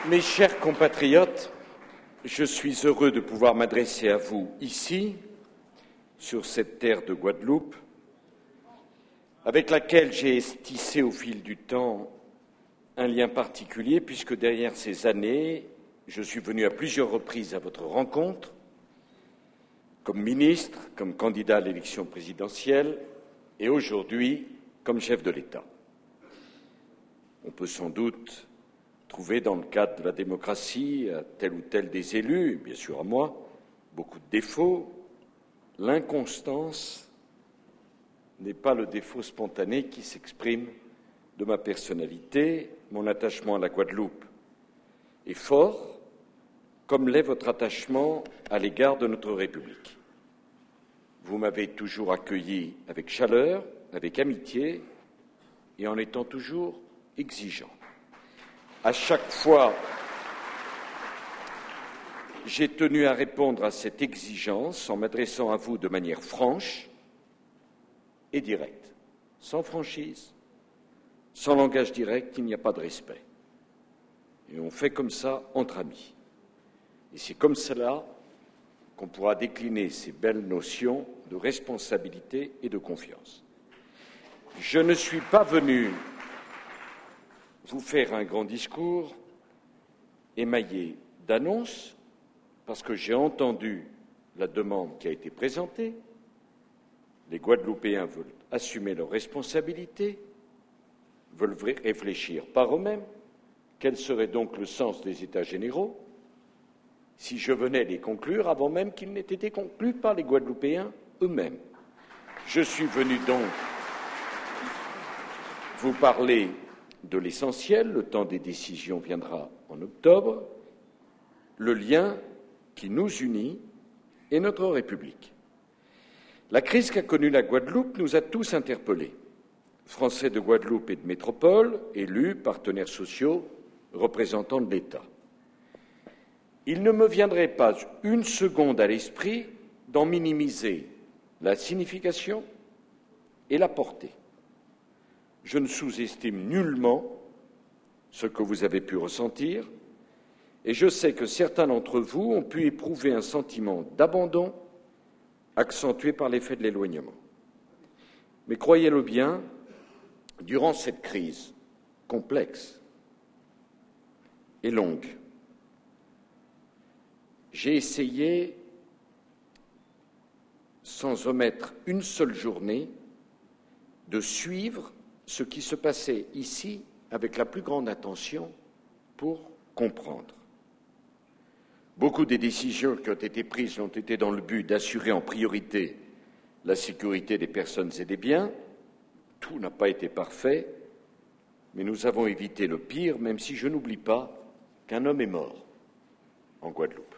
Mes chers compatriotes, je suis heureux de pouvoir m'adresser à vous ici, sur cette terre de Guadeloupe, avec laquelle j'ai tissé au fil du temps un lien particulier, puisque derrière ces années, je suis venu à plusieurs reprises à votre rencontre, comme ministre, comme candidat à l'élection présidentielle, et aujourd'hui, comme chef de l'État. On peut sans doute trouver dans le cadre de la démocratie à tel ou tel des élus, bien sûr à moi, beaucoup de défauts. L'inconstance n'est pas le défaut spontané qui s'exprime de ma personnalité. Mon attachement à la Guadeloupe est fort, comme l'est votre attachement à l'égard de notre République. Vous m'avez toujours accueilli avec chaleur, avec amitié et en étant toujours exigeant. À chaque fois, j'ai tenu à répondre à cette exigence en m'adressant à vous de manière franche et directe. Sans franchise, sans langage direct, il n'y a pas de respect. Et on fait comme ça entre amis. Et c'est comme cela qu'on pourra décliner ces belles notions de responsabilité et de confiance. Je ne suis pas venu vous faire un grand discours émaillé d'annonces, parce que j'ai entendu la demande qui a été présentée. Les Guadeloupéens veulent assumer leurs responsabilités, veulent réfléchir par eux-mêmes. Quel serait donc le sens des États généraux si je venais les conclure avant même qu'ils n'aient été conclus par les Guadeloupéens eux-mêmes? Je suis venu donc vous parler de l'essentiel, le temps des décisions viendra en octobre, le lien qui nous unit est notre République. La crise qu'a connue la Guadeloupe nous a tous interpellés, Français de Guadeloupe et de métropole, élus, partenaires sociaux, représentants de l'État. Il ne me viendrait pas une seconde à l'esprit d'en minimiser la signification et la portée. Je ne sous-estime nullement ce que vous avez pu ressentir, et je sais que certains d'entre vous ont pu éprouver un sentiment d'abandon accentué par l'effet de l'éloignement. Mais croyez-le bien, durant cette crise complexe et longue, j'ai essayé, sans omettre une seule journée, de suivre ce qui se passait ici avec la plus grande attention pour comprendre. Beaucoup des décisions qui ont été prises ont été dans le but d'assurer en priorité la sécurité des personnes et des biens. Tout n'a pas été parfait, mais nous avons évité le pire, même si je n'oublie pas qu'un homme est mort en Guadeloupe.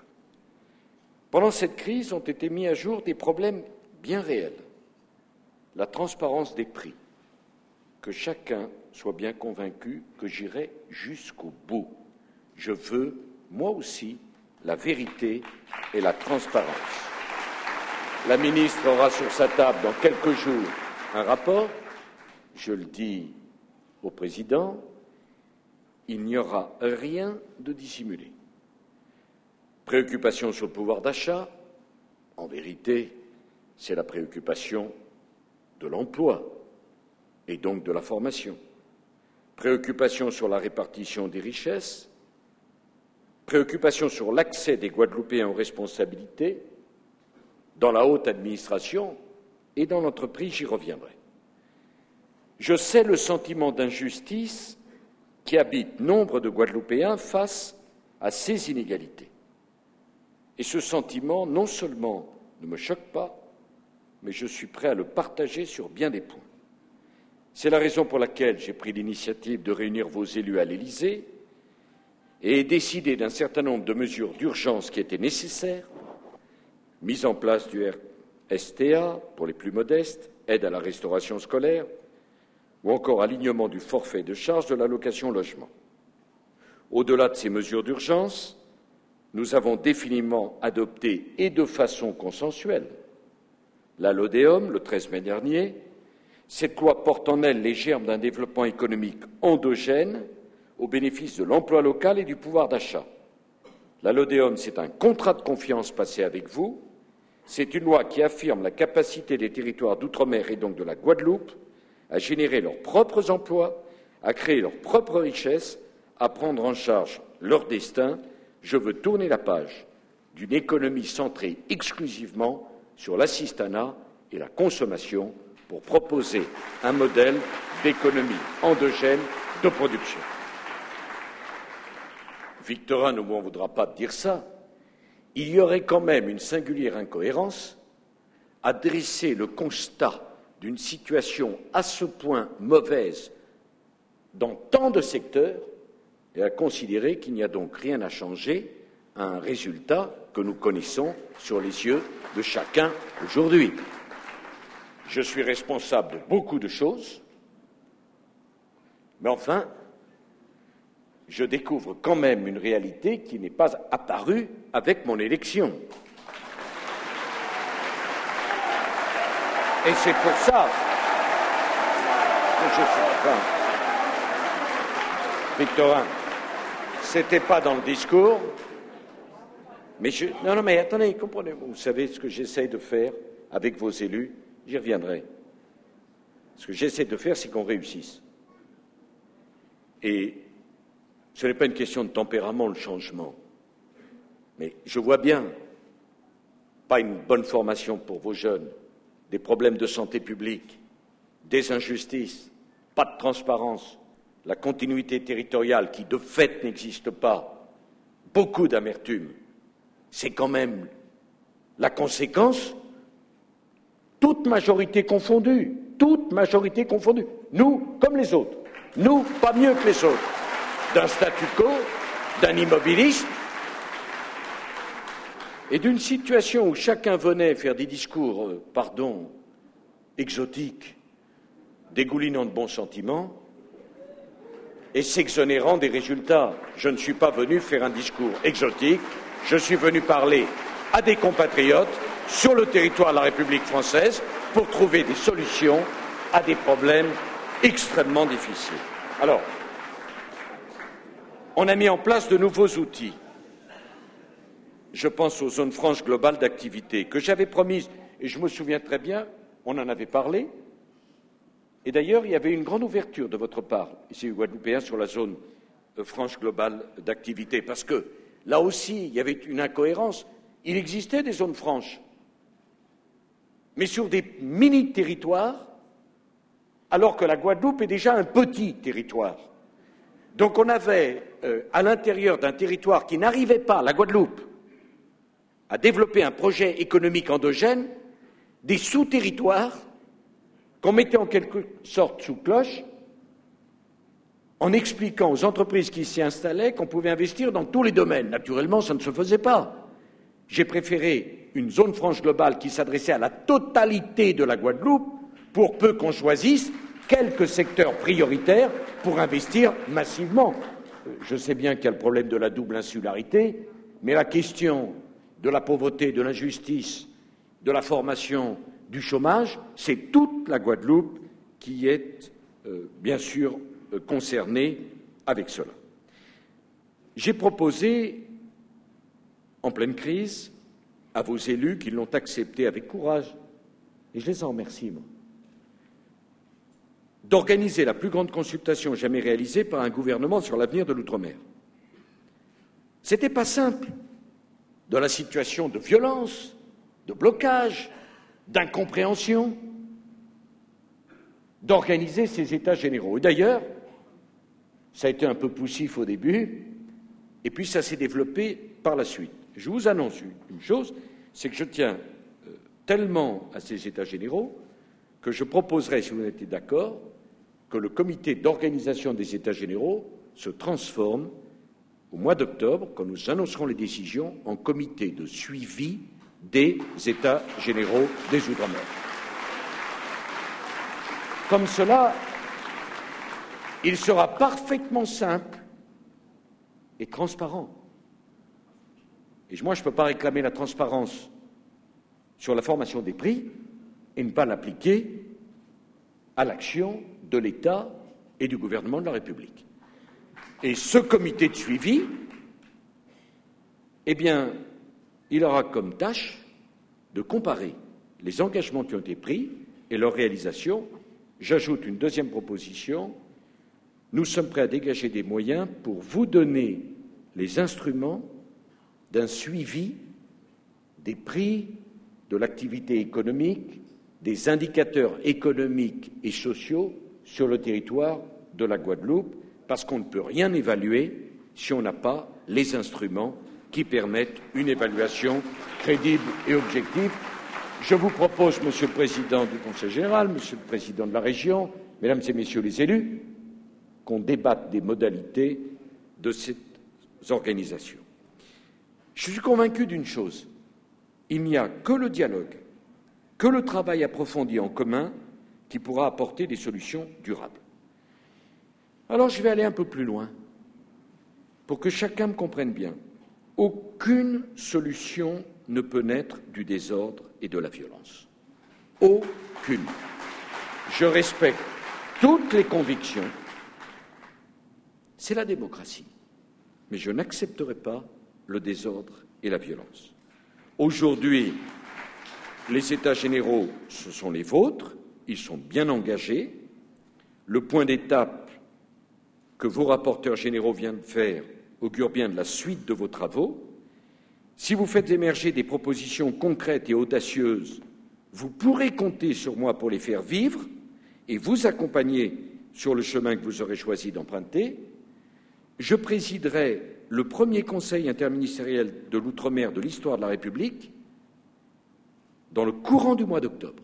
Pendant cette crise ont été mis à jour des problèmes bien réels. La transparence des prix. Que chacun soit bien convaincu que j'irai jusqu'au bout. Je veux, moi aussi, la vérité et la transparence. La ministre aura sur sa table dans quelques jours un rapport. Je le dis au président, il n'y aura rien de dissimulé. Préoccupation sur le pouvoir d'achat, en vérité, c'est la préoccupation de l'emploi et donc de la formation. Préoccupation sur la répartition des richesses, préoccupation sur l'accès des Guadeloupéens aux responsabilités dans la haute administration et dans l'entreprise, j'y reviendrai. Je sais le sentiment d'injustice qui habite nombre de Guadeloupéens face à ces inégalités. Et ce sentiment, non seulement ne me choque pas, mais je suis prêt à le partager sur bien des points. C'est la raison pour laquelle j'ai pris l'initiative de réunir vos élus à l'Élysée et décidé d'un certain nombre de mesures d'urgence qui étaient nécessaires, mise en place du RSTA pour les plus modestes, aide à la restauration scolaire, ou encore alignement du forfait de charge de l'allocation logement. Au-delà de ces mesures d'urgence, nous avons définitivement adopté, et de façon consensuelle, la LODEOM le 13 mai dernier. Cette loi porte en elle les germes d'un développement économique endogène au bénéfice de l'emploi local et du pouvoir d'achat. La LODEOM, c'est un contrat de confiance passé avec vous. C'est une loi qui affirme la capacité des territoires d'outre-mer et donc de la Guadeloupe à générer leurs propres emplois, à créer leurs propres richesses, à prendre en charge leur destin. Je veux tourner la page d'une économie centrée exclusivement sur l'assistanat et la consommation pour proposer un modèle d'économie endogène de production. Victorin ne m'en voudra pas de dire ça. Il y aurait quand même une singulière incohérence à dresser le constat d'une situation à ce point mauvaise dans tant de secteurs et à considérer qu'il n'y a donc rien à changer à un résultat que nous connaissons sur les yeux de chacun aujourd'hui. Je suis responsable de beaucoup de choses, mais enfin, je découvre quand même une réalité qui n'est pas apparue avec mon élection. Et c'est pour ça que je suis... Victorin, c'était pas dans le discours, mais non, mais attendez, comprenez, vous savez ce que j'essaie de faire avec vos élus, j'y reviendrai. Ce que j'essaie de faire, c'est qu'on réussisse. Et ce n'est pas une question de tempérament, le changement. Mais je vois bien, pas une bonne formation pour vos jeunes, des problèmes de santé publique, des injustices, pas de transparence, la continuité territoriale qui, de fait, n'existe pas, beaucoup d'amertume. C'est quand même la conséquence, toute majorité confondue, nous comme les autres, nous pas mieux que les autres, d'un statu quo, d'un immobilisme et d'une situation où chacun venait faire des discours, exotiques, dégoulinant de bons sentiments et s'exonérant des résultats. Je ne suis pas venu faire un discours exotique, je suis venu parler à des compatriotes sur le territoire de la République française pour trouver des solutions à des problèmes extrêmement difficiles. Alors, on a mis en place de nouveaux outils. Je pense aux zones franches globales d'activité que j'avais promises, et je me souviens très bien, on en avait parlé, et d'ailleurs, il y avait une grande ouverture de votre part, ici Guadeloupéen, sur la zone franche globale d'activité, parce que là aussi, il y avait une incohérence. Il existait des zones franches, mais sur des mini-territoires, alors que la Guadeloupe est déjà un petit territoire. Donc on avait, à l'intérieur d'un territoire qui n'arrivait pas, la Guadeloupe, à développer un projet économique endogène, des sous-territoires qu'on mettait en quelque sorte sous cloche, en expliquant aux entreprises qui s'y installaient qu'on pouvait investir dans tous les domaines. Naturellement, ça ne se faisait pas. J'ai préféré une zone franche globale qui s'adressait à la totalité de la Guadeloupe, pour peu qu'on choisisse quelques secteurs prioritaires pour investir massivement. Je sais bien qu'il y a le problème de la double insularité, mais la question de la pauvreté, de l'injustice, de la formation, du chômage, c'est toute la Guadeloupe qui est, bien sûr, concernée avec cela. J'ai proposé, en pleine crise, à vos élus qui l'ont accepté avec courage, et je les en remercie, moi, d'organiser la plus grande consultation jamais réalisée par un gouvernement sur l'avenir de l'outre-mer. C'était pas simple, dans la situation de violence, de blocage, d'incompréhension, d'organiser ces états généraux. Et d'ailleurs, ça a été un peu poussif au début, et puis ça s'est développé par la suite. Je vous annonce une chose, c'est que je tiens tellement à ces états généraux que je proposerai, si vous êtes d'accord, que le comité d'organisation des états généraux se transforme au mois d'octobre, quand nous annoncerons les décisions, en comité de suivi des états généraux des Outre-mer. Comme cela, il sera parfaitement simple et transparent. Et moi, je ne peux pas réclamer la transparence sur la formation des prix et ne pas l'appliquer à l'action de l'État et du gouvernement de la République. Et ce comité de suivi, eh bien, il aura comme tâche de comparer les engagements qui ont été pris et leur réalisation. J'ajoute une deuxième proposition. Nous sommes prêts à dégager des moyens pour vous donner les instruments d'un suivi des prix, de l'activité économique, des indicateurs économiques et sociaux sur le territoire de la Guadeloupe, parce qu'on ne peut rien évaluer si on n'a pas les instruments qui permettent une évaluation crédible et objective. Je vous propose, Monsieur le Président du Conseil général, Monsieur le Président de la région, Mesdames et Messieurs les élus, qu'on débatte des modalités de cette organisation. Je suis convaincu d'une chose, il n'y a que le dialogue, que le travail approfondi en commun qui pourra apporter des solutions durables. Alors je vais aller un peu plus loin pour que chacun me comprenne bien. Aucune solution ne peut naître du désordre et de la violence. Aucune. Je respecte toutes les convictions. C'est la démocratie. Mais je n'accepterai pas le désordre et la violence. Aujourd'hui, les États généraux, ce sont les vôtres, ils sont bien engagés. Le point d'étape que vos rapporteurs généraux viennent de faire augure bien de la suite de vos travaux. Si vous faites émerger des propositions concrètes et audacieuses, vous pourrez compter sur moi pour les faire vivre et vous accompagner sur le chemin que vous aurez choisi d'emprunter. Je présiderai le premier Conseil interministériel de l'Outre-mer de l'histoire de la République dans le courant du mois d'octobre.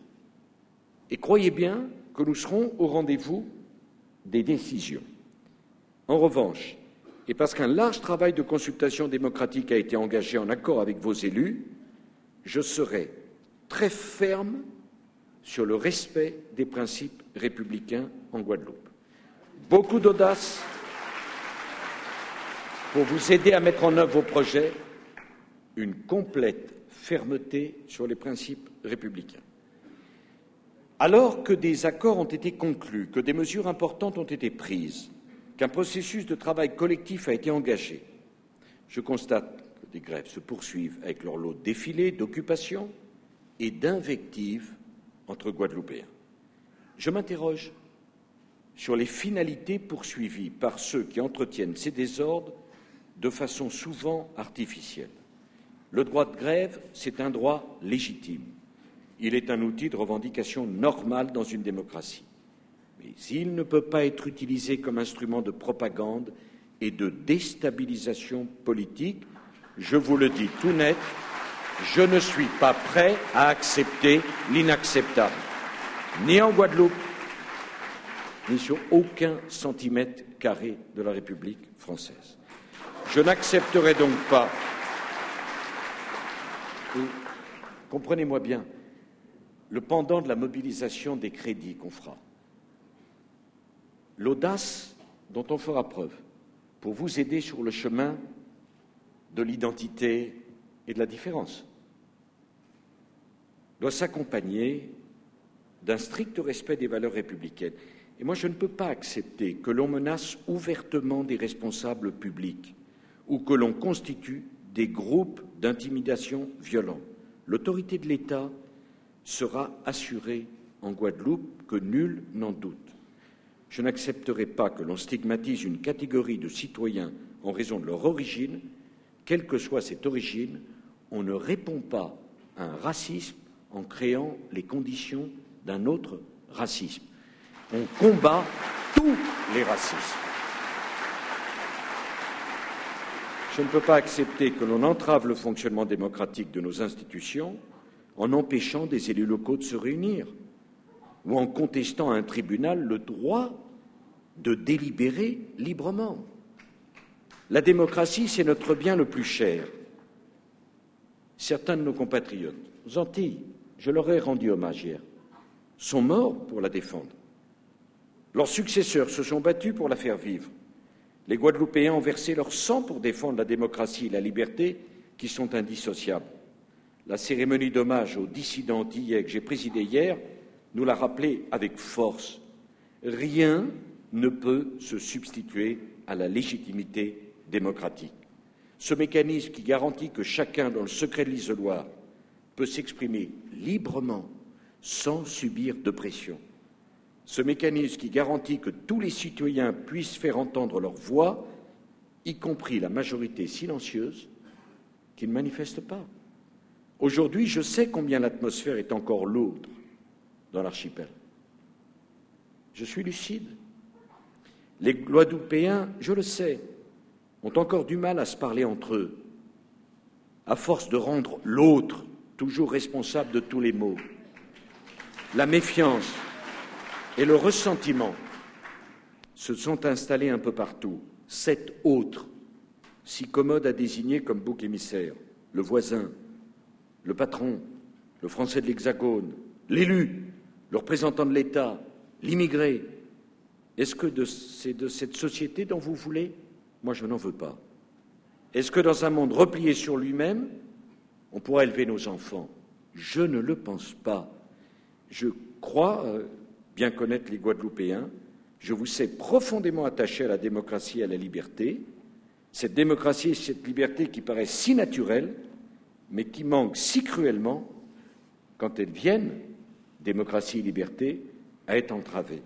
Et croyez bien que nous serons au rendez-vous des décisions. En revanche, et parce qu'un large travail de consultation démocratique a été engagé en accord avec vos élus, je serai très ferme sur le respect des principes républicains en Guadeloupe. Beaucoup d'audace pour vous aider à mettre en œuvre vos projets, une complète fermeté sur les principes républicains. Alors que des accords ont été conclus, que des mesures importantes ont été prises, qu'un processus de travail collectif a été engagé, je constate que des grèves se poursuivent avec leur lot de défilés, d'occupations et d'invectives entre Guadeloupéens. Je m'interroge sur les finalités poursuivies par ceux qui entretiennent ces désordres de façon souvent artificielle. Le droit de grève, c'est un droit légitime. Il est un outil de revendication normal dans une démocratie. Mais il ne peut pas être utilisé comme instrument de propagande et de déstabilisation politique. Je vous le dis tout net, je ne suis pas prêt à accepter l'inacceptable, ni en Guadeloupe, ni sur aucun centimètre carré de la République française. Je n'accepterai donc pas, et comprenez-moi bien, le pendant de la mobilisation des crédits qu'on fera, l'audace dont on fera preuve pour vous aider sur le chemin de l'identité et de la différence doit s'accompagner d'un strict respect des valeurs républicaines. Et moi, je ne peux pas accepter que l'on menace ouvertement des responsables publics ou que l'on constitue des groupes d'intimidation violents. L'autorité de l'État sera assurée en Guadeloupe, que nul n'en doute. Je n'accepterai pas que l'on stigmatise une catégorie de citoyens en raison de leur origine. Quelle que soit cette origine, on ne répond pas à un racisme en créant les conditions d'un autre racisme. On combat tous les racismes. Je ne peux pas accepter que l'on entrave le fonctionnement démocratique de nos institutions en empêchant des élus locaux de se réunir ou en contestant à un tribunal le droit de délibérer librement. La démocratie, c'est notre bien le plus cher. Certains de nos compatriotes, aux Antilles, je leur ai rendu hommage hier, sont morts pour la défendre. Leurs successeurs se sont battus pour la faire vivre. Les Guadeloupéens ont versé leur sang pour défendre la démocratie et la liberté qui sont indissociables. La cérémonie d'hommage aux dissidents antillais que j'ai présidée hier nous l'a rappelé avec force. Rien ne peut se substituer à la légitimité démocratique. Ce mécanisme qui garantit que chacun, dans le secret de l'isoloir, peut s'exprimer librement, sans subir de pression. Ce mécanisme qui garantit que tous les citoyens puissent faire entendre leur voix, y compris la majorité silencieuse, qui ne manifeste pas. Aujourd'hui, je sais combien l'atmosphère est encore lourde dans l'archipel. Je suis lucide. Les Guadeloupéens, je le sais, ont encore du mal à se parler entre eux, à force de rendre l'autre toujours responsable de tous les maux. La méfiance et le ressentiment se sont installés un peu partout. Cet autre, si commode à désigner comme bouc émissaire, le voisin, le patron, le Français de l'Hexagone, l'élu, le représentant de l'État, l'immigré, est-ce que c'est de cette société dont vous voulez? Moi, je n'en veux pas. Est-ce que dans un monde replié sur lui-même, on pourra élever nos enfants? Je ne le pense pas. Je crois bien connaître les Guadeloupéens. Je vous sais profondément attaché à la démocratie et à la liberté. Cette démocratie et cette liberté qui paraissent si naturelles, mais qui manquent si cruellement quand elles viennent, démocratie et liberté, à être entravées.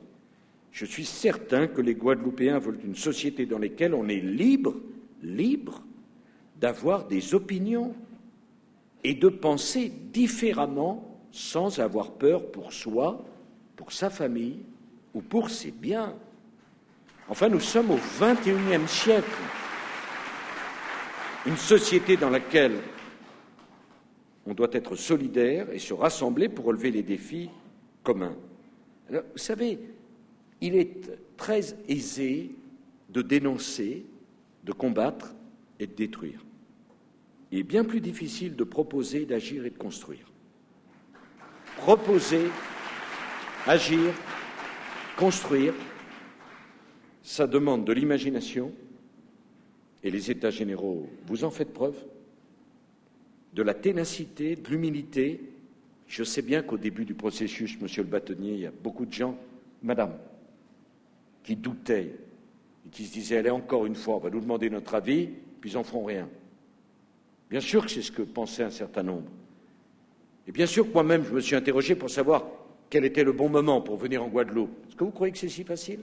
Je suis certain que les Guadeloupéens veulent une société dans laquelle on est libre d'avoir des opinions et de penser différemment sans avoir peur pour soi, pour sa famille ou pour ses biens. Enfin, nous sommes au XXIe siècle. Une société dans laquelle on doit être solidaire et se rassembler pour relever les défis communs. Alors, vous savez, il est très aisé de dénoncer, de combattre et de détruire. Il est bien plus difficile de proposer, d'agir et de construire. Proposer, agir, construire, ça demande de l'imagination, et les États généraux, vous en faites preuve, de la ténacité, de l'humilité. Je sais bien qu'au début du processus, monsieur le bâtonnier, il y a beaucoup de gens, madame, qui doutaient et qui se disaient, allez, encore une fois, on va nous demander notre avis, puis ils n'en feront rien. Bien sûr que c'est ce que pensaient un certain nombre. Et bien sûr que moi-même, je me suis interrogé pour savoir quel était le bon moment pour venir en Guadeloupe. Est-ce que vous croyez que c'est si facile?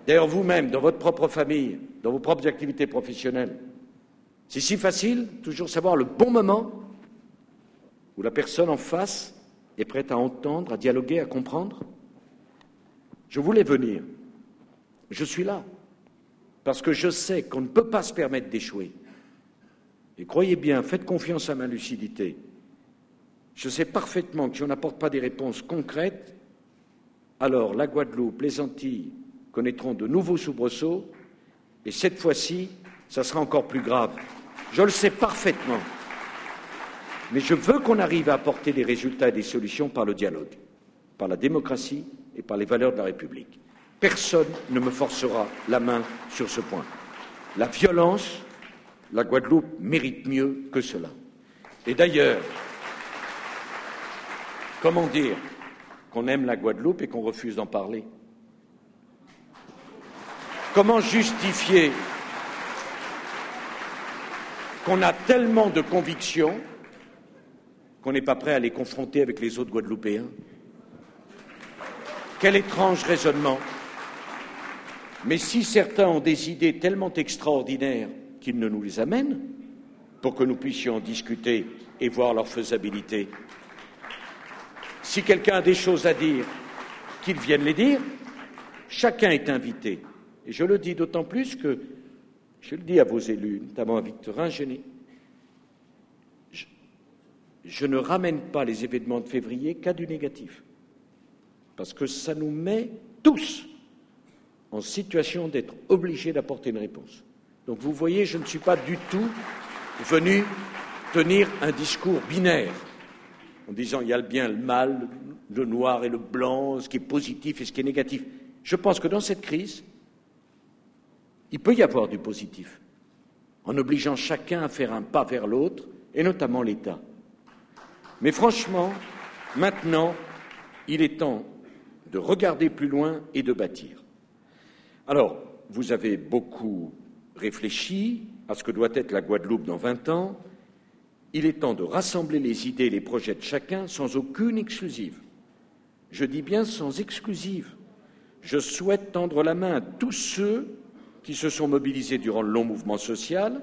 D'ailleurs, vous-même, dans votre propre famille, dans vos propres activités professionnelles, c'est si facile, toujours savoir le bon moment où la personne en face est prête à entendre, à dialoguer, à comprendre. Je voulais venir. Je suis là. Parce que je sais qu'on ne peut pas se permettre d'échouer. Et croyez bien, faites confiance à ma lucidité. Je sais parfaitement que si on n'apporte pas des réponses concrètes, alors la Guadeloupe, les Antilles connaîtront de nouveaux soubresauts, et cette fois-ci, ça sera encore plus grave. Je le sais parfaitement. Mais je veux qu'on arrive à apporter des résultats et des solutions par le dialogue, par la démocratie et par les valeurs de la République. Personne ne me forcera la main sur ce point. La violence, la Guadeloupe mérite mieux que cela. Et d'ailleurs, comment dire qu'on aime la Guadeloupe et qu'on refuse d'en parler? Comment justifier qu'on a tellement de convictions qu'on n'est pas prêt à les confronter avec les autres Guadeloupéens? Quel étrange raisonnement! Mais si certains ont des idées tellement extraordinaires qu'ils ne nous les amènent pour que nous puissions en discuter et voir leur faisabilité. Si quelqu'un a des choses à dire, qu'il vienne les dire. Chacun est invité. Et je le dis d'autant plus que, je le dis à vos élus, notamment à Victorin, je ne ramène pas les événements de février qu'à du négatif. Parce que ça nous met tous en situation d'être obligés d'apporter une réponse. Donc vous voyez, je ne suis pas du tout venu tenir un discours binaire en disant il y a le bien, le mal, le noir et le blanc, ce qui est positif et ce qui est négatif. Je pense que dans cette crise, il peut y avoir du positif, en obligeant chacun à faire un pas vers l'autre, et notamment l'État. Mais franchement, maintenant, il est temps de regarder plus loin et de bâtir. Alors, vous avez beaucoup réfléchi à ce que doit être la Guadeloupe dans 20 ans. Il est temps de rassembler les idées et les projets de chacun sans aucune exclusive. Je dis bien sans exclusive. Je souhaite tendre la main à tous ceux qui se sont mobilisés durant le long mouvement social,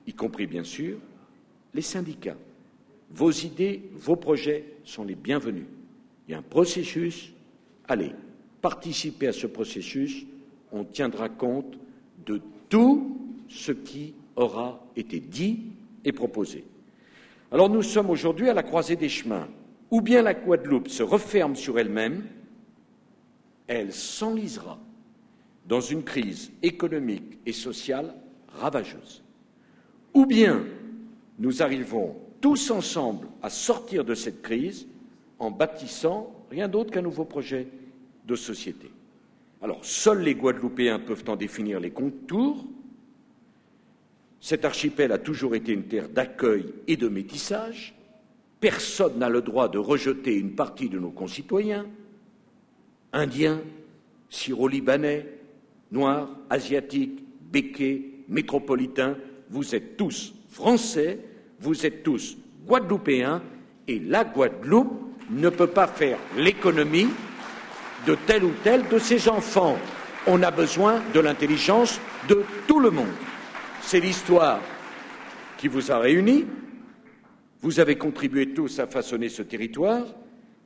y compris bien sûr les syndicats. Vos idées, vos projets sont les bienvenus. Il y a un processus. Allez, participez à ce processus. On tiendra compte de tout ce qui aura été dit et proposé. Alors nous sommes aujourd'hui à la croisée des chemins. Ou bien la Guadeloupe se referme sur elle-même, elle s'enlisera dans une crise économique et sociale ravageuse. Ou bien nous arrivons tous ensemble à sortir de cette crise en bâtissant rien d'autre qu'un nouveau projet de société. Alors, seuls les Guadeloupéens peuvent en définir les contours. Cet archipel a toujours été une terre d'accueil et de métissage. Personne n'a le droit de rejeter une partie de nos concitoyens, indiens, syro-libanais, noirs, asiatiques, békés, métropolitains. Vous êtes tous français, vous êtes tous guadeloupéens, et la Guadeloupe ne peut pas faire l'économie de tel ou tel de ses enfants. On a besoin de l'intelligence de tout le monde. C'est l'histoire qui vous a réunis. Vous avez contribué tous à façonner ce territoire.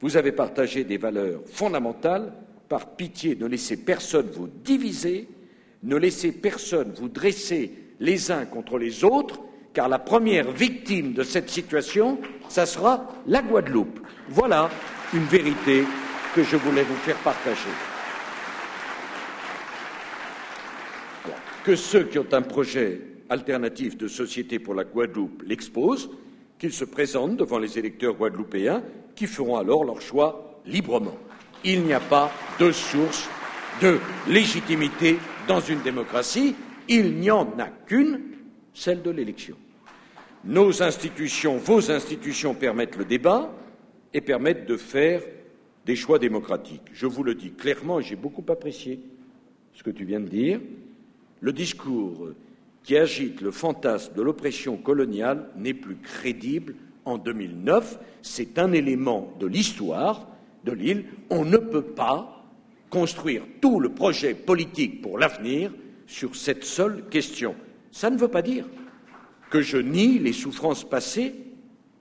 Vous avez partagé des valeurs fondamentales. Par pitié, ne laissez personne vous diviser, ne laissez personne vous dresser les uns contre les autres, car la première victime de cette situation, ça sera la Guadeloupe. Voilà une vérité que je voulais vous faire partager. Que ceux qui ont un projet alternatif de société pour la Guadeloupe l'exposent, qu'ils se présentent devant les électeurs guadeloupéens, qui feront alors leur choix librement. Il n'y a pas de source de légitimité dans une démocratie, il n'y en a qu'une, celle de l'élection. Nos institutions, vos institutions permettent le débat et permettent de faire des choix démocratiques. Je vous le dis clairement, et j'ai beaucoup apprécié ce que tu viens de dire, le discours qui agite le fantasme de l'oppression coloniale n'est plus crédible en 2009. C'est un élément de l'histoire de l'île. On ne peut pas construire tout le projet politique pour l'avenir sur cette seule question. Ça ne veut pas dire que je nie les souffrances passées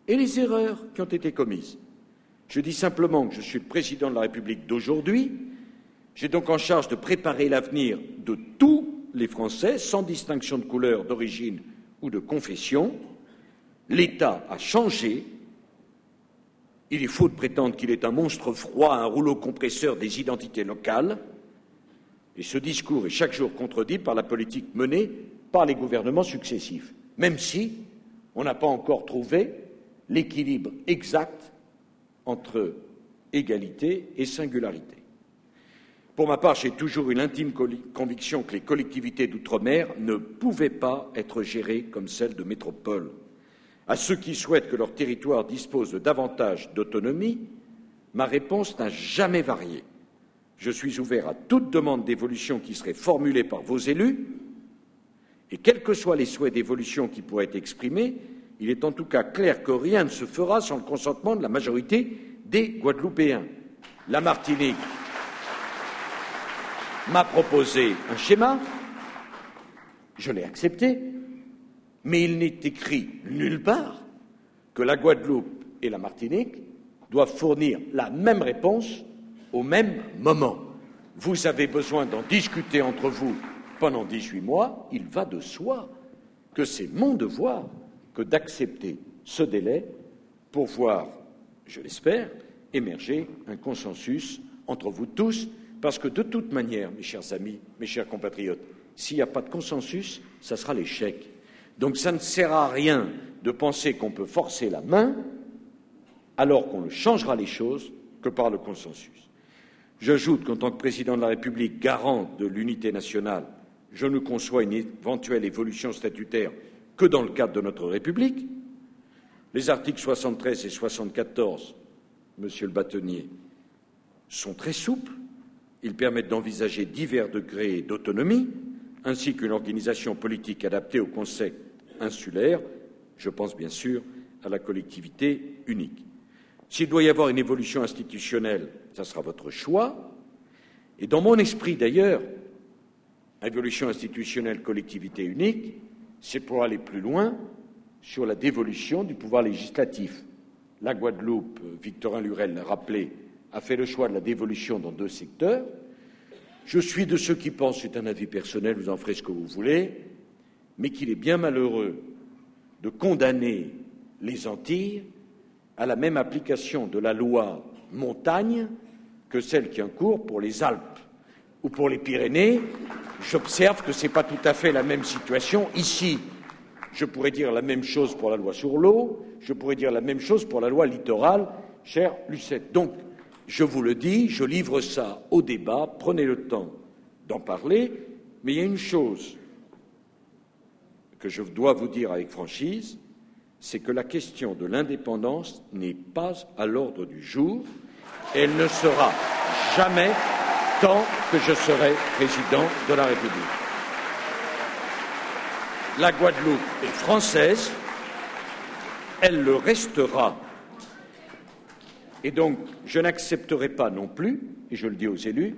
et les erreurs qui ont été commises. Je dis simplement que je suis le président de la République d'aujourd'hui. J'ai donc en charge de préparer l'avenir de tous les Français, sans distinction de couleur, d'origine ou de confession. L'État a changé. Il est faux de prétendre qu'il est un monstre froid, un rouleau compresseur des identités locales. Et ce discours est chaque jour contredit par la politique menée par les gouvernements successifs, même si on n'a pas encore trouvé l'équilibre exact entre égalité et singularité. Pour ma part, j'ai toujours eu l'intime conviction que les collectivités d'outre-mer ne pouvaient pas être gérées comme celles de métropole. À ceux qui souhaitent que leur territoire dispose de davantage d'autonomie, ma réponse n'a jamais varié. Je suis ouvert à toute demande d'évolution qui serait formulée par vos élus, et quels que soient les souhaits d'évolution qui pourraient être exprimés, il est en tout cas clair que rien ne se fera sans le consentement de la majorité des Guadeloupéens. La Martinique m'a proposé un schéma, je l'ai accepté, mais il n'est écrit nulle part que la Guadeloupe et la Martinique doivent fournir la même réponse au même moment. Vous avez besoin d'en discuter entre vous pendant 18 mois. Il va de soi que c'est mon devoir que d'accepter ce délai pour voir, je l'espère, émerger un consensus entre vous tous, parce que de toute manière, mes chers amis, mes chers compatriotes, s'il n'y a pas de consensus, ça sera l'échec. Donc ça ne sert à rien de penser qu'on peut forcer la main alors qu'on ne changera les choses que par le consensus. J'ajoute qu'en tant que président de la République, garant de l'unité nationale, je ne conçois une éventuelle évolution statutaire que dans le cadre de notre République. Les articles 73 et 74, Monsieur le bâtonnier, sont très souples. Ils permettent d'envisager divers degrés d'autonomie, ainsi qu'une organisation politique adaptée au concept insulaire. Je pense bien sûr à la collectivité unique. S'il doit y avoir une évolution institutionnelle, ça sera votre choix. Et dans mon esprit, d'ailleurs, évolution institutionnelle, collectivité unique, c'est pour aller plus loin sur la dévolution du pouvoir législatif. La Guadeloupe, Victorin Lurel l'a rappelé, a fait le choix de la dévolution dans 2 secteurs. Je suis de ceux qui pensent, c'est un avis personnel, vous en ferez ce que vous voulez, mais qu'il est bien malheureux de condamner les Antilles à la même application de la loi montagne que celle qui est en cours pour les Alpes ou pour les Pyrénées. J'observe que ce n'est pas tout à fait la même situation. Ici, je pourrais dire la même chose pour la loi sur l'eau, je pourrais dire la même chose pour la loi littorale, cher Lucette. Donc, je vous le dis, je livre ça au débat, prenez le temps d'en parler, mais il y a une chose que je dois vous dire avec franchise, c'est que la question de l'indépendance n'est pas à l'ordre du jour, et elle ne sera jamais tant que je serai président de la République. La Guadeloupe est française, elle le restera. Et donc, je n'accepterai pas non plus, et je le dis aux élus,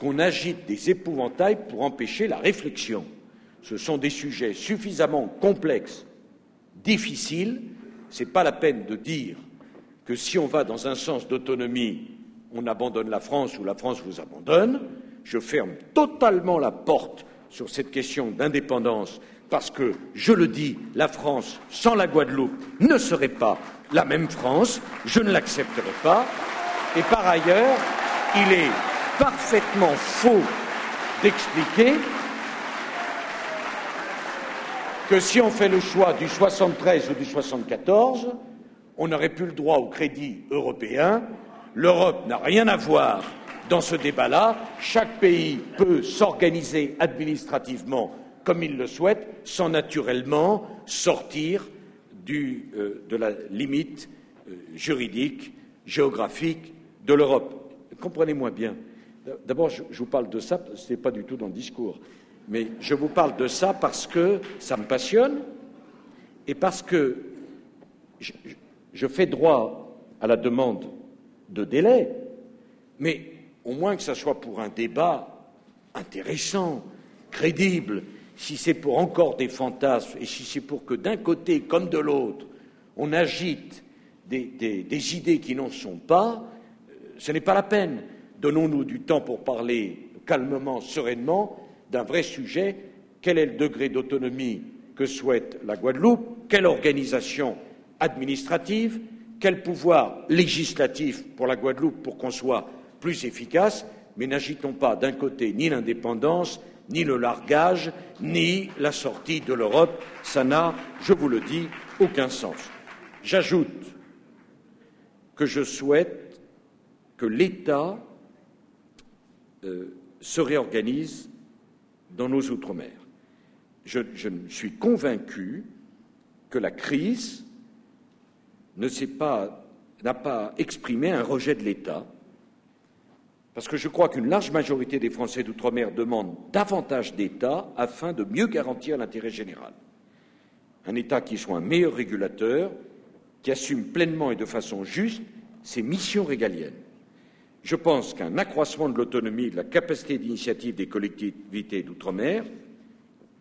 qu'on agite des épouvantails pour empêcher la réflexion. Ce sont des sujets suffisamment complexes, difficiles. Ce n'est pas la peine de dire que si on va dans un sens d'autonomie, on abandonne la France ou la France vous abandonne. Je ferme totalement la porte sur cette question d'indépendance parce que, je le dis, la France sans la Guadeloupe ne serait pas la même France. Je ne l'accepterai pas. Et par ailleurs, il est parfaitement faux d'expliquer que si on fait le choix du 73 ou du 74, on n'aurait plus le droit au crédit européen. L'Europe n'a rien à voir dans ce débat-là. Chaque pays peut s'organiser administrativement comme il le souhaite, sans naturellement sortir de la limite juridique, géographique de l'Europe. Comprenez-moi bien. D'abord, je vous parle de ça, ce n'est pas du tout dans le discours, mais je vous parle de ça parce que ça me passionne et parce que je fais droit à la demande de délai, mais au moins que ça soit pour un débat intéressant, crédible. Si c'est pour encore des fantasmes et si c'est pour que d'un côté comme de l'autre, on agite des idées qui n'en sont pas, ce n'est pas la peine. Donnons-nous du temps pour parler calmement, sereinement, d'un vrai sujet. Quel est le degré d'autonomie que souhaite la Guadeloupe? Quelle organisation administrative? Quel pouvoir législatif pour la Guadeloupe pour qu'on soit plus efficace? Mais n'agitons pas d'un côté ni l'indépendance, ni le largage, ni la sortie de l'Europe. Ça n'a, je vous le dis, aucun sens. J'ajoute que je souhaite que l'État se réorganise dans nos outre-mer. Je suis convaincu que la crise n'a pas exprimé un rejet de l'État, parce que je crois qu'une large majorité des Français d'outre-mer demandent davantage d'État afin de mieux garantir l'intérêt général. Un État qui soit un meilleur régulateur, qui assume pleinement et de façon juste ses missions régaliennes. Je pense qu'un accroissement de l'autonomie et de la capacité d'initiative des collectivités d'outre-mer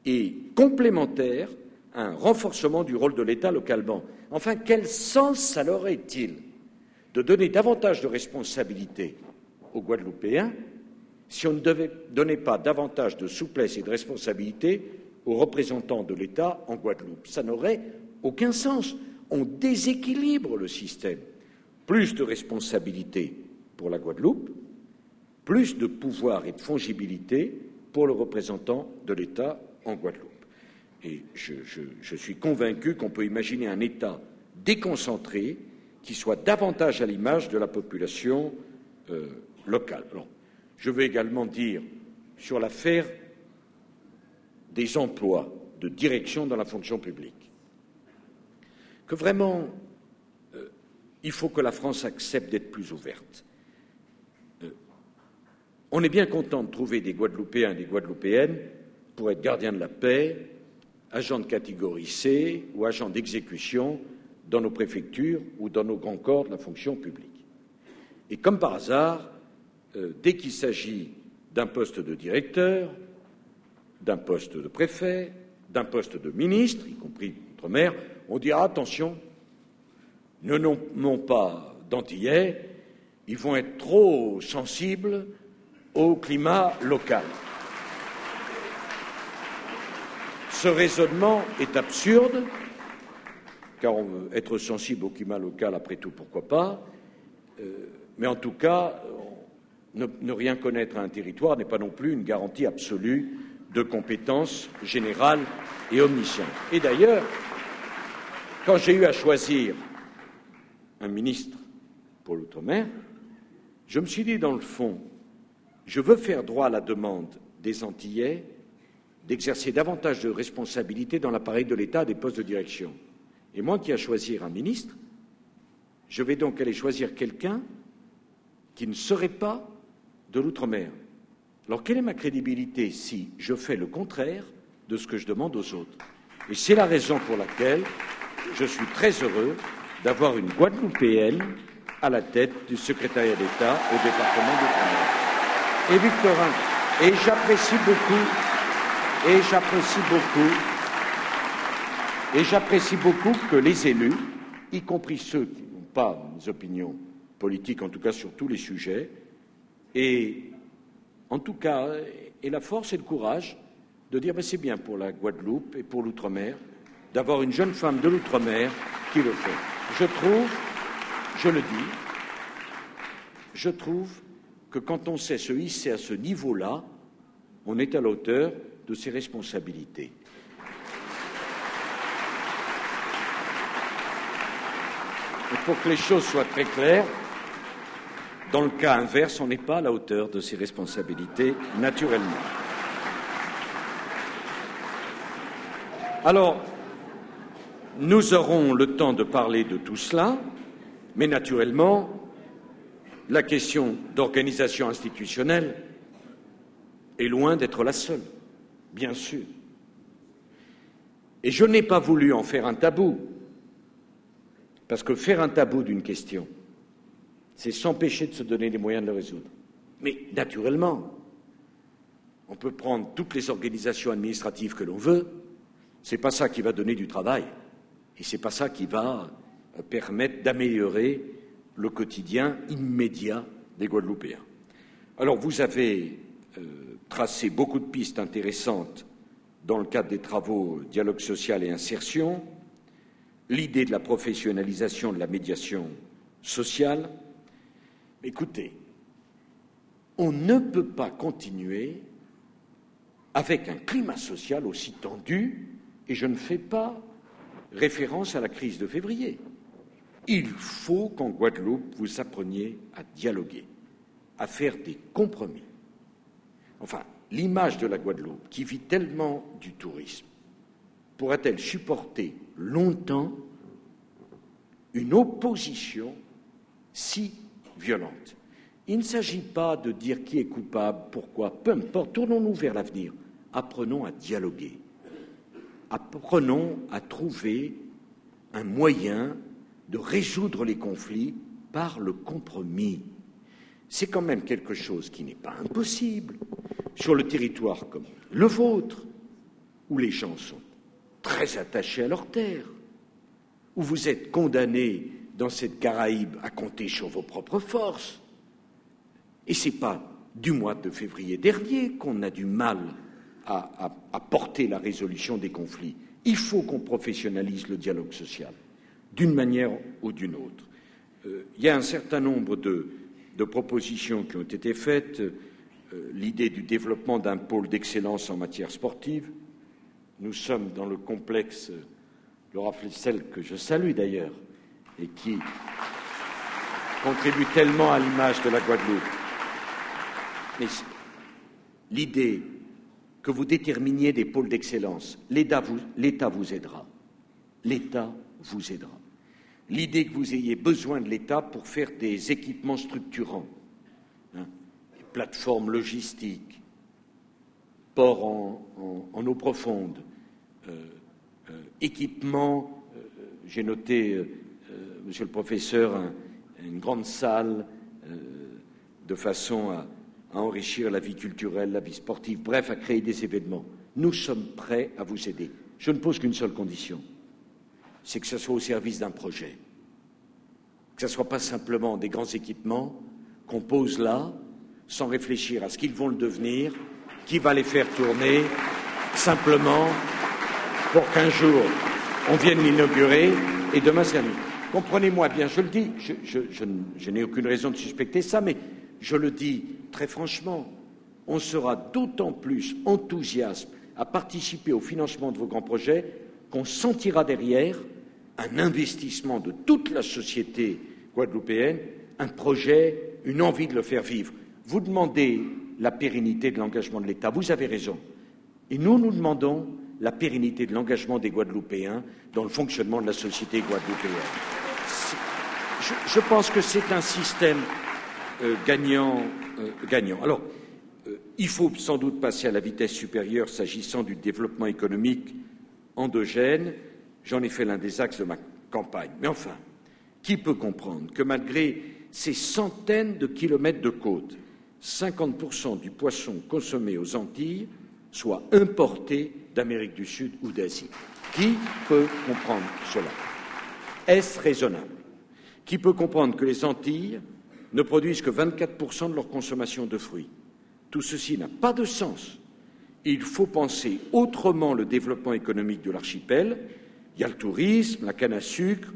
est complémentaire à un renforcement du rôle de l'État localement. Enfin, quel sens alors est-il de donner davantage de responsabilités aux Guadeloupéens si on ne donnait pas davantage de souplesse et de responsabilité aux représentants de l'État en Guadeloupe? Ça n'aurait aucun sens. On déséquilibre le système. Plus de responsabilités pour la Guadeloupe, plus de pouvoir et de fongibilité pour le représentant de l'État en Guadeloupe. Et je suis convaincu qu'on peut imaginer un État déconcentré qui soit davantage à l'image de la population locale. Alors, je veux également dire sur l'affaire des emplois de direction dans la fonction publique que vraiment il faut que la France accepte d'être plus ouverte. On est bien content de trouver des Guadeloupéens et des Guadeloupéennes pour être gardiens de la paix, agents de catégorie C ou agents d'exécution dans nos préfectures ou dans nos grands corps de la fonction publique. Et comme par hasard, dès qu'il s'agit d'un poste de directeur, d'un poste de préfet, d'un poste de ministre, y compris d'outre-mer, on dira attention, ne nommons pas d'Antillais, ils vont être trop sensibles au climat local. Ce raisonnement est absurde, car être sensible au climat local, après tout, pourquoi pas, mais en tout cas, ne rien connaître à un territoire n'est pas non plus une garantie absolue de compétence générale et omnisciente. Et d'ailleurs, quand j'ai eu à choisir un ministre pour l'outre-mer, je me suis dit, dans le fond, je veux faire droit à la demande des Antillais d'exercer davantage de responsabilités dans l'appareil de l'État, des postes de direction. Et moi qui ai à choisir un ministre, je vais donc aller choisir quelqu'un qui ne serait pas de l'outre-mer. Alors, quelle est ma crédibilité si je fais le contraire de ce que je demande aux autres? Et c'est la raison pour laquelle je suis très heureux d'avoir une Guadeloupéenne à la tête du secrétariat d'État au département d'outre-mer. Et Victorin, et j'apprécie beaucoup que les élus, y compris ceux qui n'ont pas des opinions politiques, en tout cas sur tous les sujets, et en tout cas, et la force et le courage de dire c'est bien pour la Guadeloupe et pour l'outre-mer d'avoir une jeune femme de l'outre-mer qui le fait. Je trouve que quand on sait se hisser à ce niveau-là, on est à la hauteur de ses responsabilités. Et pour que les choses soient très claires, dans le cas inverse, on n'est pas à la hauteur de ses responsabilités, naturellement. Alors, nous aurons le temps de parler de tout cela, mais naturellement, la question d'organisation institutionnelle est loin d'être la seule, bien sûr. Et je n'ai pas voulu en faire un tabou, parce que faire un tabou d'une question, c'est s'empêcher de se donner les moyens de le résoudre. Mais naturellement, on peut prendre toutes les organisations administratives que l'on veut, c'est pas ça qui va donner du travail, et c'est pas ça qui va permettre d'améliorer le quotidien immédiat des Guadeloupéens. Alors, vous avez tracé beaucoup de pistes intéressantes dans le cadre des travaux dialogue social et insertion, l'idée de la professionnalisation de la médiation sociale. Écoutez, on ne peut pas continuer avec un climat social aussi tendu, et je ne fais pas référence à la crise de février. Il faut qu'en Guadeloupe, vous appreniez à dialoguer, à faire des compromis. Enfin, l'image de la Guadeloupe, qui vit tellement du tourisme, pourra-t-elle supporter longtemps une opposition si violente? Il ne s'agit pas de dire qui est coupable, pourquoi, peu importe, tournons-nous vers l'avenir. Apprenons à dialoguer. Apprenons à trouver un moyen de résoudre les conflits par le compromis. C'est quand même quelque chose qui n'est pas impossible sur le territoire comme le vôtre, où les gens sont très attachés à leur terre, où vous êtes condamnés dans cette Caraïbe à compter sur vos propres forces. Et ce n'est pas du mois de février dernier qu'on a du mal à porter la résolution des conflits. Il faut qu'on professionnalise le dialogue social, d'une manière ou d'une autre. Il y a un certain nombre de propositions qui ont été faites, l'idée du développement d'un pôle d'excellence en matière sportive. Nous sommes dans le complexe Laura Flessel, que je salue d'ailleurs, et qui contribue tellement à l'image de la Guadeloupe. Mais l'idée que vous déterminiez des pôles d'excellence, l'État vous aidera. L'État vous aidera. L'idée que vous ayez besoin de l'État pour faire des équipements structurants, plateformes logistiques, ports en eau profonde, équipements, j'ai noté, monsieur le professeur, une grande salle de façon à enrichir la vie culturelle, la vie sportive, bref, à créer des événements. Nous sommes prêts à vous aider. Je ne pose qu'une seule condition, c'est que ce soit au service d'un projet, que ce ne soit pas simplement des grands équipements qu'on pose là, sans réfléchir à ce qu'ils vont le devenir, qui va les faire tourner, simplement pour qu'un jour on vienne l'inaugurer et demain c'est à nous. Comprenez-moi bien, je le dis, je n'ai aucune raison de suspecter ça, mais je le dis très franchement, on sera d'autant plus enthousiaste à participer au financement de vos grands projets qu'on sentira derrière un investissement de toute la société guadeloupéenne, un projet, une envie de le faire vivre. Vous demandez la pérennité de l'engagement de l'État, vous avez raison. Et nous demandons la pérennité de l'engagement des Guadeloupéens dans le fonctionnement de la société guadeloupéenne. Je pense que c'est un système gagnant. Alors, il faut sans doute passer à la vitesse supérieure s'agissant du développement économique endogène. J'en ai fait l'un des axes de ma campagne. Mais enfin, qui peut comprendre que malgré ces centaines de kilomètres de côte, 50% du poisson consommé aux Antilles soit importé d'Amérique du Sud ou d'Asie? Qui peut comprendre cela? Est-ce raisonnable? Qui peut comprendre que les Antilles ne produisent que 24% de leur consommation de fruits? Tout ceci n'a pas de sens. Il faut penser autrement le développement économique de l'archipel. Il y a le tourisme, la canne à sucre,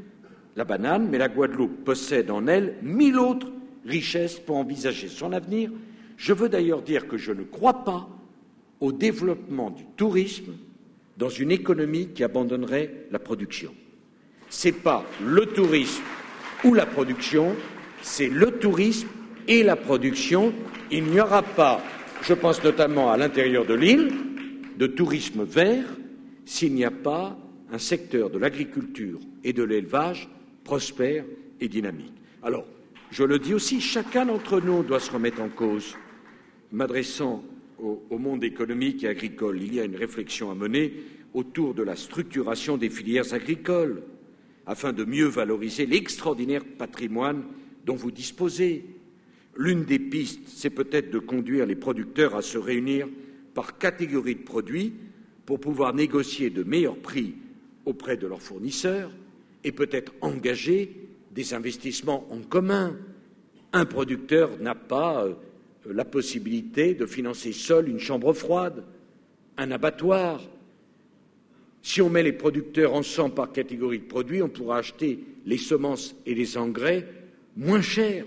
la banane, mais la Guadeloupe possède en elle 1000 autres richesses pour envisager son avenir. Je veux d'ailleurs dire que je ne crois pas au développement du tourisme dans une économie qui abandonnerait la production. Ce n'est pas le tourisme ou la production, c'est le tourisme et la production. Il n'y aura pas, je pense notamment à l'intérieur de l'île, de tourisme vert s'il n'y a pas un secteur de l'agriculture et de l'élevage prospère et dynamique. Alors, je le dis aussi, chacun d'entre nous doit se remettre en cause. M'adressant au monde économique et agricole, il y a une réflexion à mener autour de la structuration des filières agricoles afin de mieux valoriser l'extraordinaire patrimoine dont vous disposez. L'une des pistes, c'est peut-être de conduire les producteurs à se réunir par catégorie de produits pour pouvoir négocier de meilleurs prix auprès de leurs fournisseurs et peut-être engager des investissements en commun. Un producteur n'a pas la possibilité de financer seul une chambre froide, un abattoir. Si on met les producteurs ensemble par catégorie de produits, on pourra acheter les semences et les engrais moins chers.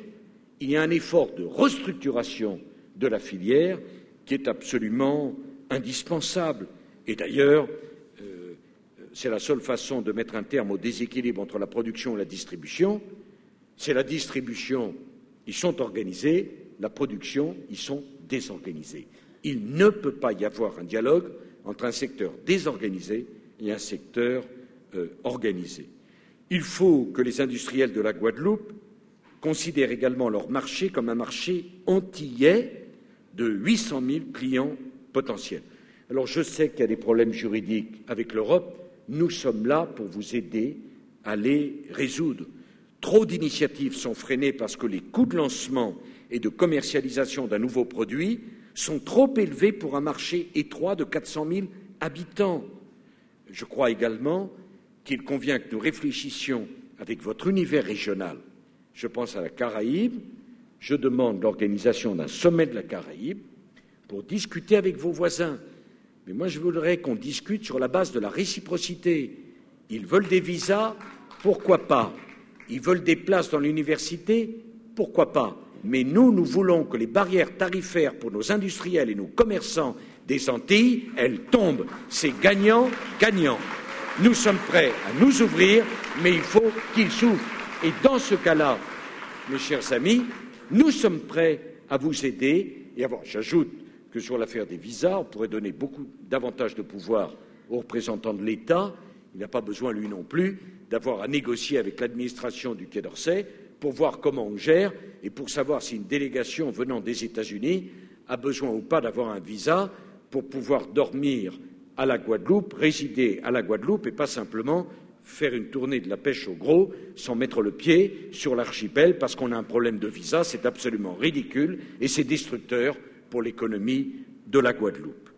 Il y a un effort de restructuration de la filière qui est absolument indispensable. Et d'ailleurs, c'est la seule façon de mettre un terme au déséquilibre entre la production et la distribution. C'est la distribution, ils sont organisés, la production, ils sont désorganisés. Il ne peut pas y avoir un dialogue entre un secteur désorganisé et un secteur organisé. Il faut que les industriels de la Guadeloupe considèrent également leur marché comme un marché antillais de 800 000 clients potentiels. Alors je sais qu'il y a des problèmes juridiques avec l'Europe, nous sommes là pour vous aider à les résoudre. Trop d'initiatives sont freinées parce que les coûts de lancement et de commercialisation d'un nouveau produit sont trop élevés pour un marché étroit de 400 000 habitants. Je crois également qu'il convient que nous réfléchissions avec votre univers régional. Je pense à la Caraïbe, je demande l'organisation d'un sommet de la Caraïbe pour discuter avec vos voisins. Mais moi, je voudrais qu'on discute sur la base de la réciprocité. Ils veulent des visas, pourquoi pas? Ils veulent des places dans l'université, pourquoi pas? Mais nous, nous voulons que les barrières tarifaires pour nos industriels et nos commerçants des Antilles, elles tombent. C'est gagnant-gagnant. Nous sommes prêts à nous ouvrir, mais il faut qu'ils s'ouvrent. Et dans ce cas-là, mes chers amis, nous sommes prêts à vous aider. Et j'ajoute que sur l'affaire des visas, on pourrait donner beaucoup davantage de pouvoir aux représentants de l'État. Il n'a pas besoin, lui non plus, d'avoir à négocier avec l'administration du Quai d'Orsay pour voir comment on gère et pour savoir si une délégation venant des États-Unis a besoin ou pas d'avoir un visa pour pouvoir dormir à la Guadeloupe, résider à la Guadeloupe et pas simplement faire une tournée de la pêche au gros sans mettre le pied sur l'archipel parce qu'on a un problème de visa. C'est absolument ridicule et c'est destructeur pour l'économie de la Guadeloupe.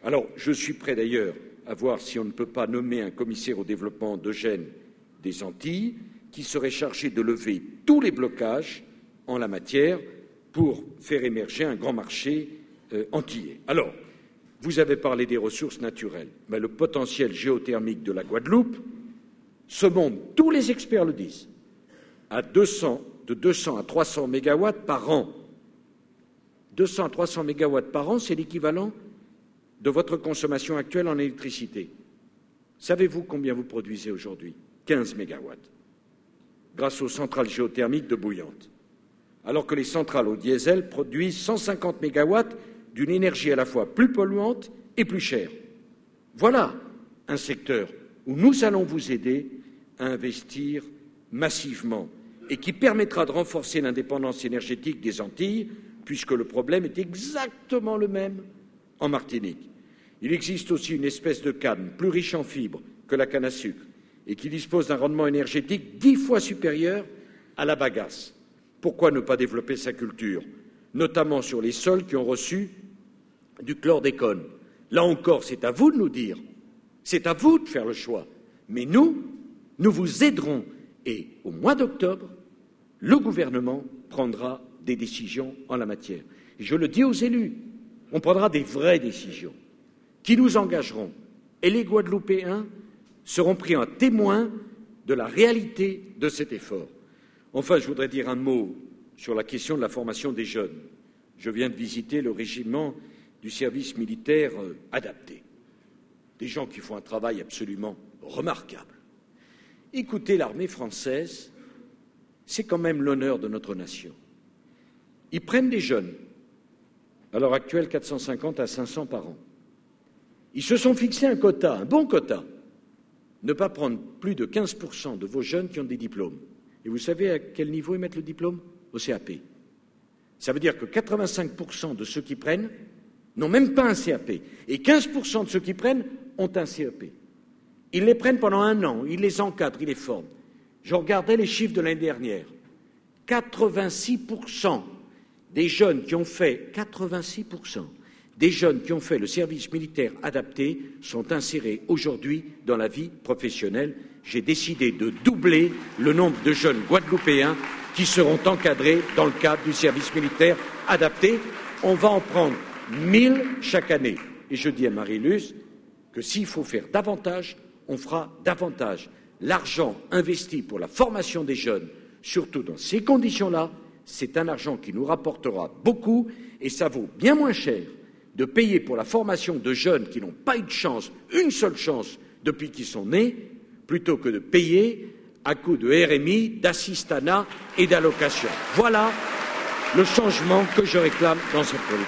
Alors, je suis prêt d'ailleurs à voir si on ne peut pas nommer un commissaire au développement endogène des Antilles qui serait chargé de lever tous les blocages en la matière pour faire émerger un grand marché antillais. Alors, vous avez parlé des ressources naturelles, mais le potentiel géothermique de la Guadeloupe se monte, tous les experts le disent, de 200 à 300 mégawatts par an. 200 à 300 mégawatts par an, c'est l'équivalent de votre consommation actuelle en électricité. Savez-vous combien vous produisez aujourd'hui? 15 mégawatts, grâce aux centrales géothermiques de Bouillante, alors que les centrales au diesel produisent 150 mégawatts d'une énergie à la fois plus polluante et plus chère. Voilà un secteur où nous allons vous aider à investir massivement et qui permettra de renforcer l'indépendance énergétique des Antilles, puisque le problème est exactement le même en Martinique. Il existe aussi une espèce de canne plus riche en fibres que la canne à sucre et qui dispose d'un rendement énergétique 10 fois supérieur à la bagasse. Pourquoi ne pas développer sa culture, notamment sur les sols qui ont reçu du chlordécone? Là encore, c'est à vous de nous dire, c'est à vous de faire le choix. Mais nous vous aiderons et au mois d'octobre, le gouvernement prendra des décisions en la matière. Et je le dis aux élus, on prendra des vraies décisions qui nous engageront. Et les Guadeloupéens seront pris en témoin de la réalité de cet effort. Enfin, je voudrais dire un mot sur la question de la formation des jeunes. Je viens de visiter le régiment du service militaire adapté. Des gens qui font un travail absolument remarquable. Écoutez, l'armée française, c'est quand même l'honneur de notre nation. Ils prennent des jeunes, à l'heure actuelle 450 à 500 par an. Ils se sont fixés un quota, un bon quota, ne pas prendre plus de 15% de vos jeunes qui ont des diplômes. Et vous savez à quel niveau ils mettent le diplôme? Au CAP. Ça veut dire que 85% de ceux qui prennent n'ont même pas un CAP. Et 15% de ceux qui prennent ont un CEP. Ils les prennent pendant 1 an, ils les encadrent, ils les forment. Je regardais les chiffres de l'année dernière. 86% des jeunes qui ont fait 86% des jeunes qui ont fait le service militaire adapté sont insérés aujourd'hui dans la vie professionnelle. J'ai décidé de doubler le nombre de jeunes guadeloupéens qui seront encadrés dans le cadre du service militaire adapté. On va en prendre 1000 chaque année. Et je dis à Marie-Luce que s'il faut faire davantage, on fera davantage. L'argent investi pour la formation des jeunes, surtout dans ces conditions-là, c'est un argent qui nous rapportera beaucoup et ça vaut bien moins cher de payer pour la formation de jeunes qui n'ont pas eu de chance, une seule chance depuis qu'ils sont nés, plutôt que de payer à coup de RMI, d'assistanat et d'allocation. Voilà le changement que je réclame dans cette politique.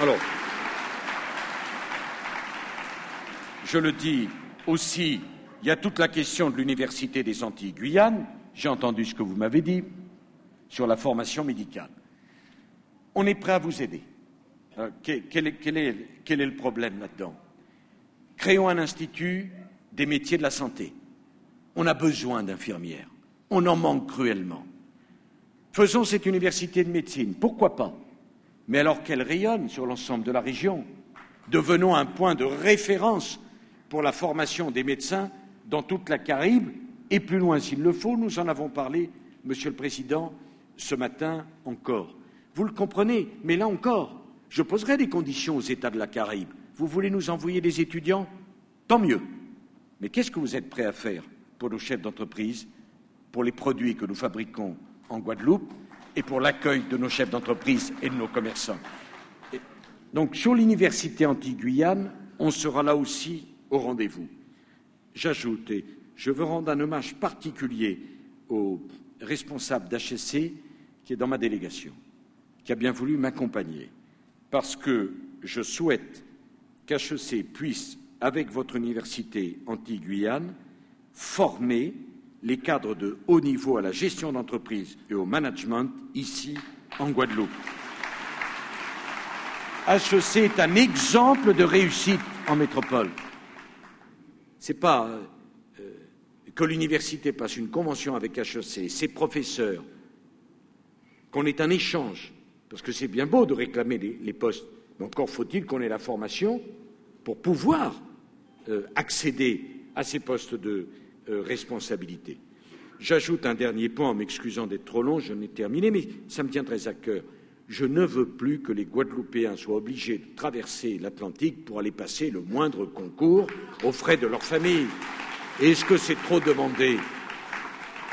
Alors, je le dis aussi, il y a toute la question de l'Université des Antilles-Guyane. J'ai entendu ce que vous m'avez dit sur la formation médicale. On est prêt à vous aider. Quel est le problème là-dedans? Créons un institut des métiers de la santé. On a besoin d'infirmières. On en manque cruellement. Faisons cette université de médecine. Pourquoi pas? Mais alors qu'elle rayonne sur l'ensemble de la région. Devenons un point de référence pour la formation des médecins dans toute la Caraïbe et plus loin s'il le faut. Nous en avons parlé, Monsieur le Président, ce matin encore. Vous le comprenez, mais là encore, je poserai des conditions aux États de la Caraïbe. Vous voulez nous envoyer des étudiants? Tant mieux. Mais qu'est-ce que vous êtes prêts à faire pour nos chefs d'entreprise, pour les produits que nous fabriquons en Guadeloupe et pour l'accueil de nos chefs d'entreprise et de nos commerçants? Donc, sur l'Université Antilles-Guyane, on sera là aussi au rendez-vous. J'ajoute, et je veux rendre un hommage particulier au responsable d'HEC qui est dans ma délégation, qui a bien voulu m'accompagner, parce que je souhaite qu'HEC puisse, avec votre université Antilles-Guyane, former les cadres de haut niveau à la gestion d'entreprise et au management ici en Guadeloupe. HEC est un exemple de réussite en métropole. Ce n'est pas que l'université passe une convention avec HEC, ses professeurs, qu'on ait un échange, parce que c'est bien beau de réclamer les postes, mais encore faut-il qu'on ait la formation pour pouvoir accéder à ces postes de responsabilité. J'ajoute un dernier point en m'excusant d'être trop long, je n'ai terminé, mais ça me tient très à cœur. Je ne veux plus que les Guadeloupéens soient obligés de traverser l'Atlantique pour aller passer le moindre concours aux frais de leur famille. Et est-ce que c'est trop demandé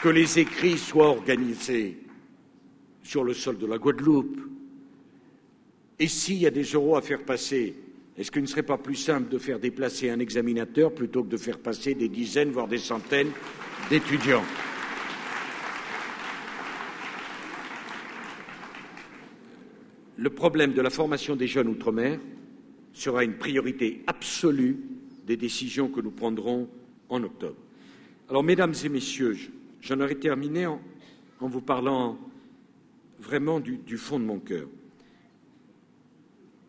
que les écrits soient organisés sur le sol de la Guadeloupe? Et s'il y a des euros à faire passer, est-ce qu'il ne serait pas plus simple de faire déplacer un examinateur plutôt que de faire passer des dizaines, voire des centaines d'étudiants? Le problème de la formation des jeunes outre-mer sera une priorité absolue des décisions que nous prendrons en octobre. Alors, mesdames et messieurs, j'en aurais terminé en vous parlant vraiment du fond de mon cœur.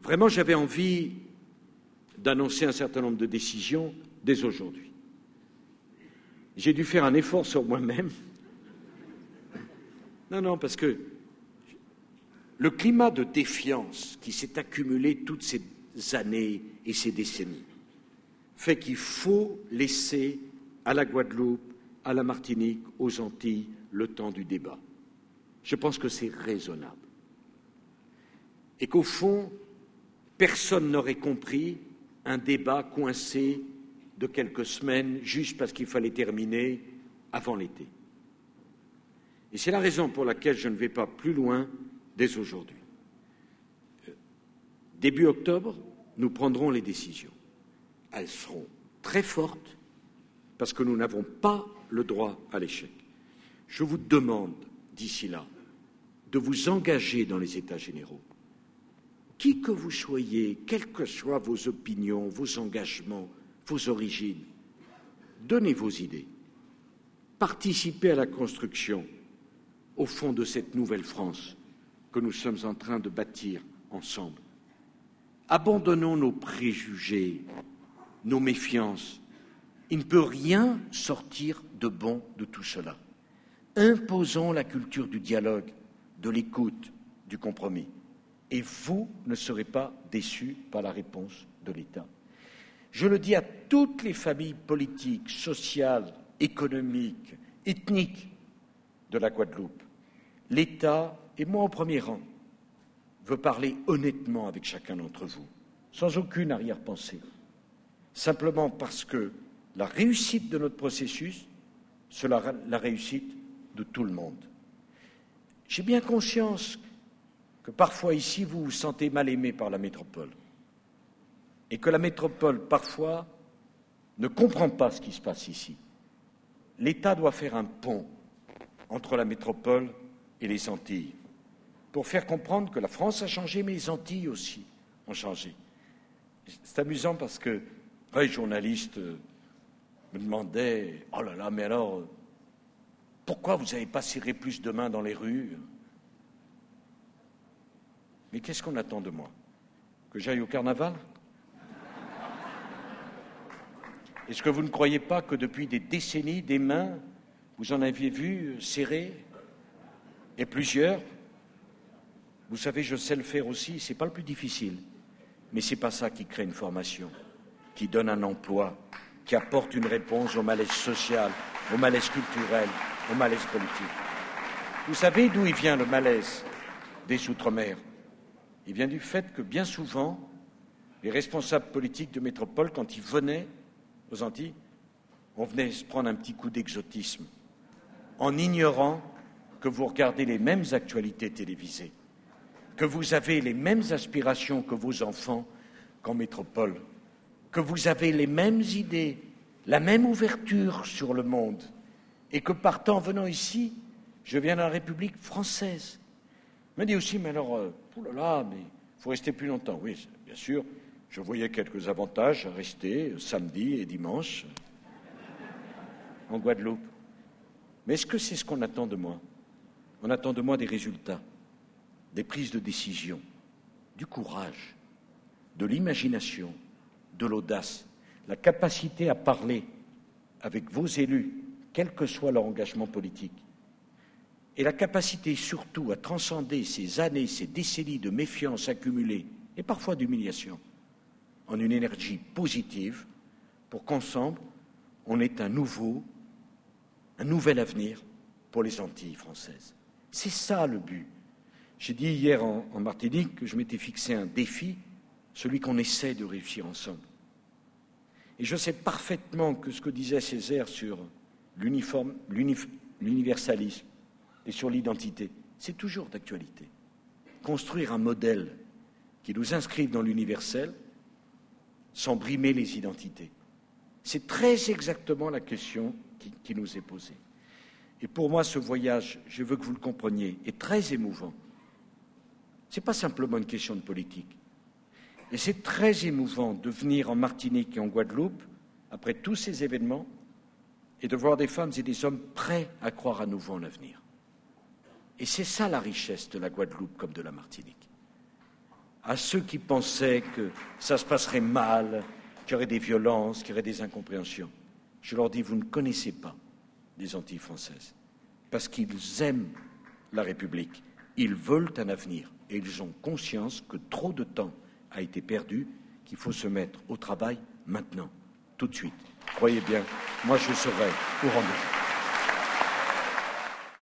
Vraiment, j'avais envie d'annoncer un certain nombre de décisions dès aujourd'hui. J'ai dû faire un effort sur moi-même. Non, parce que le climat de défiance qui s'est accumulé toutes ces années et ces décennies fait qu'il faut laisser à la Guadeloupe, à la Martinique, aux Antilles, le temps du débat. Je pense que c'est raisonnable. Et qu'au fond, personne n'aurait compris un débat coincé de quelques semaines juste parce qu'il fallait terminer avant l'été. Et c'est la raison pour laquelle je ne vais pas plus loin dès aujourd'hui. Début octobre, nous prendrons les décisions. Elles seront très fortes parce que nous n'avons pas le droit à l'échec. Je vous demande, d'ici là, de vous engager dans les États généraux. Qui que vous soyez, quelles que soient vos opinions, vos engagements, vos origines, donnez vos idées. Participez à la construction, au fond de cette nouvelle France que nous sommes en train de bâtir ensemble. Abandonnons nos préjugés, nos méfiances. Il ne peut rien sortir de bon de tout cela. Imposons la culture du dialogue, de l'écoute, du compromis. Et vous ne serez pas déçus par la réponse de l'État. Je le dis à toutes les familles politiques, sociales, économiques, ethniques de la Guadeloupe. L'État, et moi au premier rang, veut parler honnêtement avec chacun d'entre vous, sans aucune arrière-pensée, simplement parce que la réussite de notre processus sera la réussite de tout le monde. J'ai bien conscience que parfois ici vous vous sentez mal aimé par la métropole et que la métropole parfois ne comprend pas ce qui se passe ici. L'État doit faire un pont entre la métropole et les Antilles pour faire comprendre que la France a changé, mais les Antilles aussi ont changé. C'est amusant parce que un journaliste me demandait « Oh là là, mais alors, pourquoi vous n'avez pas serré plus de mains dans les rues ?» Mais qu'est-ce qu'on attend de moi? Que j'aille au carnaval? Est-ce que vous ne croyez pas que depuis des décennies, des mains, vous en aviez vu serrées? Et plusieurs? Vous savez, je sais le faire aussi, c'est pas le plus difficile. Mais c'est pas ça qui crée une formation, qui donne un emploi, qui apporte une réponse au malaise social, au malaise culturel, au malaise politique. Vous savez d'où il vient le malaise des Outre-mer? Il vient du fait que bien souvent, les responsables politiques de métropole, quand ils venaient aux Antilles, on venait se prendre un petit coup d'exotisme, en ignorant que vous regardez les mêmes actualités télévisées, que vous avez les mêmes aspirations que vos enfants qu'en métropole, que vous avez les mêmes idées, la même ouverture sur le monde, et que partant, venant ici, je viens de la République française. Il m'a dit aussi, mais alors, oulala, mais il faut rester plus longtemps. Oui, bien sûr, je voyais quelques avantages à rester samedi et dimanche en Guadeloupe. Mais est-ce que c'est ce qu'on attend de moi? On attend de moi des résultats, des prises de décision, du courage, de l'imagination, de l'audace, la capacité à parler avec vos élus, quel que soit leur engagement politique, et la capacité surtout à transcender ces années, ces décennies de méfiance accumulée et parfois d'humiliation en une énergie positive pour qu'ensemble, on ait un nouvel avenir pour les Antilles françaises. C'est ça le but. J'ai dit hier en Martinique que je m'étais fixé un défi, celui qu'on essaie de réussir ensemble. Et je sais parfaitement que ce que disait Césaire sur l'universalisme et sur l'identité, c'est toujours d'actualité. Construire un modèle qui nous inscrive dans l'universel sans brimer les identités. C'est très exactement la question qui nous est posée. Et pour moi, ce voyage, je veux que vous le compreniez, est très émouvant. Ce n'est pas simplement une question de politique. Et c'est très émouvant de venir en Martinique et en Guadeloupe, après tous ces événements, et de voir des femmes et des hommes prêts à croire à nouveau en l'avenir. Et c'est ça la richesse de la Guadeloupe comme de la Martinique. À ceux qui pensaient que ça se passerait mal, qu'il y aurait des violences, qu'il y aurait des incompréhensions, je leur dis, vous ne connaissez pas les Antilles françaises, parce qu'ils aiment la République, ils veulent un avenir, et ils ont conscience que trop de temps a été perdu, qu'il faut se mettre au travail maintenant, tout de suite. Croyez bien, moi je serai au rendez-vous.